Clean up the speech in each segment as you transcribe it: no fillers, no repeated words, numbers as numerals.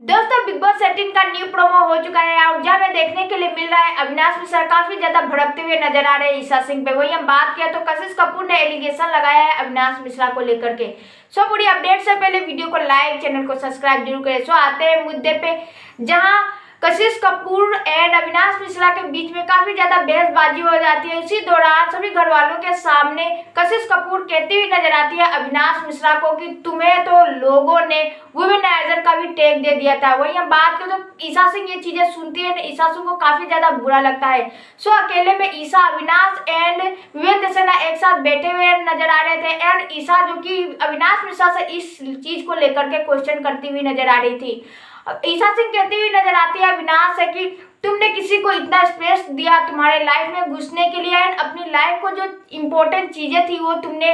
दोस्तों big boss 18 का new promo हो चुका है और जहाँ में देखने के लिए मिल रहा है अविनाश मिश्रा काफी ज्यादा भड़कते हुए नजर आ रहे हैं ईशा सिंह पे। वही हम बात किया तो कशिश कपूर ने एलिगेशन लगाया है अविनाश मिश्रा को लेकर के। सो पूरी अपडेट से पहले वीडियो को लाइक, चैनल को सब्सक्राइब जरूर करें। सो आते हैं मुद्दे पे, जहाँ कशिश कपूर एंड अविनाश मिश्रा के बीच में काफी ज्यादा बहसबाजी हो जाती है। इसी दौरान सभी घर वालों के सामने कशिश कपूर कहती हुई नजर आती है अविनाश मिश्रा को कि तुम्हें तो लोगों ने वुमेनाइजर का भी टैग दे दिया था। वही हम बात करें तो ईशा सिंह ये चीजें सुनती है, ईशा सिंह को काफी ज्यादा बुरा लगता है। सो अकेले में ईशा, अविनाश एंड विवेक देसना एक साथ बैठे हुए नजर आ रहे थे एंड ईशा जो कि अविनाश मिश्रा से इस चीज को लेकर के क्वेश्चन करती हुई नजर आ रही थी। ईशा सिंह कहती हुई नजर आती है अविनाश से कि तुमने किसी को इतना स्पेस दिया तुम्हारे लाइफ में घुसने के लिए एंड अपनी लाइफ को जो इम्पोर्टेंट चीजें थी वो तुमने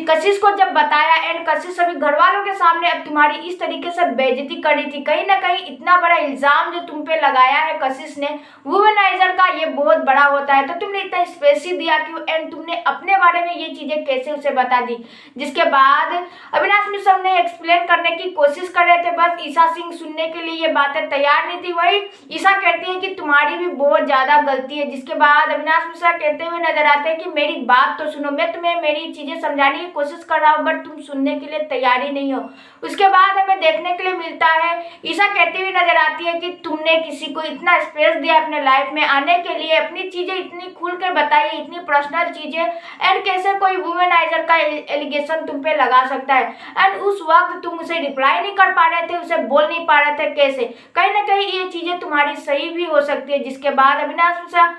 कशिश को जब बताया एंड कशिश सभी घर वालों के सामने अब तुम्हारी इस तरीके से बेइज्जती कर रही थी। कहीं ना कहीं इतना बड़ा इल्जाम जो तुम पे लगाया है कशिश ने वुमेनाइजर का, ये बहुत बड़ा होता है। तो तुमने इतना स्पेस ही दिया क्यों एंड तुमने अपने बारे में ये चीजें कैसे उसे बता दी। जिसके बाद अविनाश मिश्रा ने एक्सप्लेन करने की कोशिश कर रहे थे, बस ईशा सिंह सुनने के लिए ये बातें तैयार नहीं थी। वही ईशा कहती है कि तुम्हारी भी बहुत ज्यादा गलती है। जिसके बाद अविनाश मिश्रा कहते हुए नजर आते हैं कि मेरी बात तो सुनो, मैं तुम्हें मेरी चीजें समझाने की कोशिश कर रहा हूँ बट तुम सुनने के लिए तैयार ही नहीं हो। उसके बाद हमें देखने के लिए मिलता है ईशा कहती हुई नजर आती है कि तुमने किसी को इतना स्पेस दिया अपने लाइफ में आने के लिए, अपनी चीजें इतनी खुल कर बताई, इतनी पर्सनल चीजें एंड कैसे कोई वुमेनाइजर का एलिगेशन तुम पे लगा सकता है एंड उस वक्त तुम उसे रिप्लाई नहीं कर पा रहे थे, उसे बोल नहीं पा रहे थे। कैसे कहीं ना कहीं ये चीजें तुम्हारी सही भी हो सकती है। जिसके बाद अविनाश मिश्रा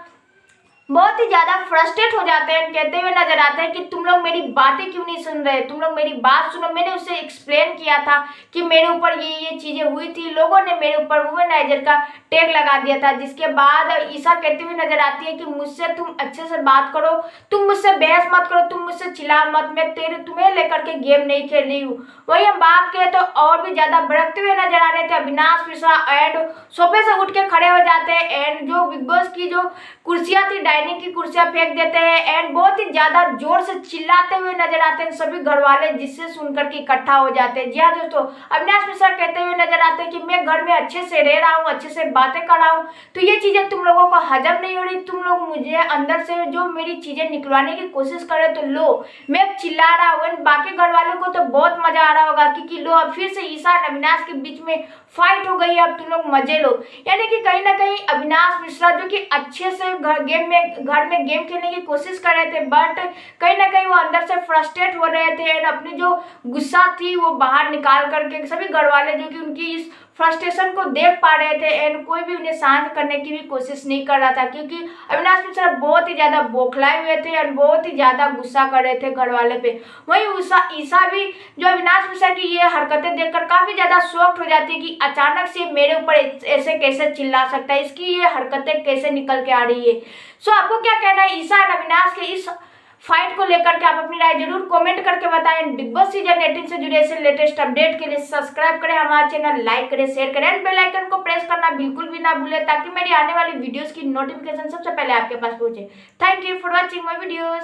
बहुत ही ज्यादा फ्रस्ट्रेट हो जाते हैं, कहते हुए नजर आते हैं कि तुम लोग मेरी बातें क्यों नहीं सुन रहे, तुम लोग मेरी बात सुनो। मैंने उसे एक्सप्लेन किया था कि मेरे ऊपर ये चीजें हुई थी, लोगों ने मेरे ऊपर वुमेनाइजर का टैग लगा दिया था। जिसके बाद ईशा कहती हुई नजर आती है कि मुझसे तुम अच्छे से बात करो, तुम मुझसे बहस मत करो, तुम मुझसे चिल्ला मत, मैं तुम्हें लेकर के गेम नहीं खेल रही हूँ। वही हम बात करें तो और भी ज्यादा भड़कते हुए नजर आ रहे थे अविनाश मिश्रा एंड सोफे से उठ के खड़े हो जाते हैं एंड जो बिग बॉस की जो कुर्सियां थी डाइनिंग की कुर्सियां फेंक देते हैं एंड बहुत ही ज्यादा जोर से चिल्लाते हुए नजर आते हैं सभी घर वाले, जिससे सुनकर के इकट्ठा हो जाते हैं। जी हाँ दोस्तों, अविनाश मिश्रा कहते हुए नजर आते हैं कि मैं घर में अच्छे से रह रहा हूँ, अच्छे से बातें कर रहा हूँ, तो ये चीजें तुम लोगों को हजम नहीं हो रही, तुम लोग मुझे अंदर से जो मेरी चीजें निकलवाने की कोशिश करे तो लो मैं चिल्ला रहा हूँ। बाकी घर वालों को तो बहुत मजा आ रहा होगा क्योंकि लो अब फिर से ईशा और अविनाश के बीच में फाइट हो गई है, अब तुम लोग मजे लो। यानी कि कहीं ना कहीं अविनाश मिश्रा जो कि अच्छे से घर में गेम खेलने की कोशिश कर रहे थे बट कहीं ना कहीं वो अंदर से फ्रस्ट्रेट हो रहे थे एंड अपनी जो गुस्सा थी वो बाहर निकाल करके सभी घर वाले जो कि उनकी इस फ्रस्ट्रेशन को देख पा रहे थे एंड कोई भी उन्हें शांत करने की भी कोशिश नहीं कर रहा था क्योंकि अविनाश मिश्रा बहुत ही ज्यादा बौखलाए हुए थे और बहुत ही ज्यादा गुस्सा कर रहे थे घर वाले पे। वहीं ईशा भी जो अविनाश मिश्रा की ये हरकतें देखकर काफी ज्यादा शॉक्ड हो जाती है कि अचानक से मेरे ऊपर ऐसे कैसे चिल्ला सकता है, इसकी ये हरकतें कैसे निकल के आ रही है। सो आपको क्या कहना है ईशा और अविनाश के इस फाइट को लेकर के? आप अपनी राय जरूर कमेंट करके बताएं। बिग बॉस सीजन 18 से जुड़े ऐसे लेटेस्ट अपडेट के लिए सब्सक्राइब करें हमारा चैनल, लाइक करें, शेयर करें एंड बेल आइकन को प्रेस करना बिल्कुल भी ना भूलें ताकि मेरी आने वाली वीडियोस की नोटिफिकेशन सबसे पहले आपके पास पहुंचे। Thank you for watching my videos.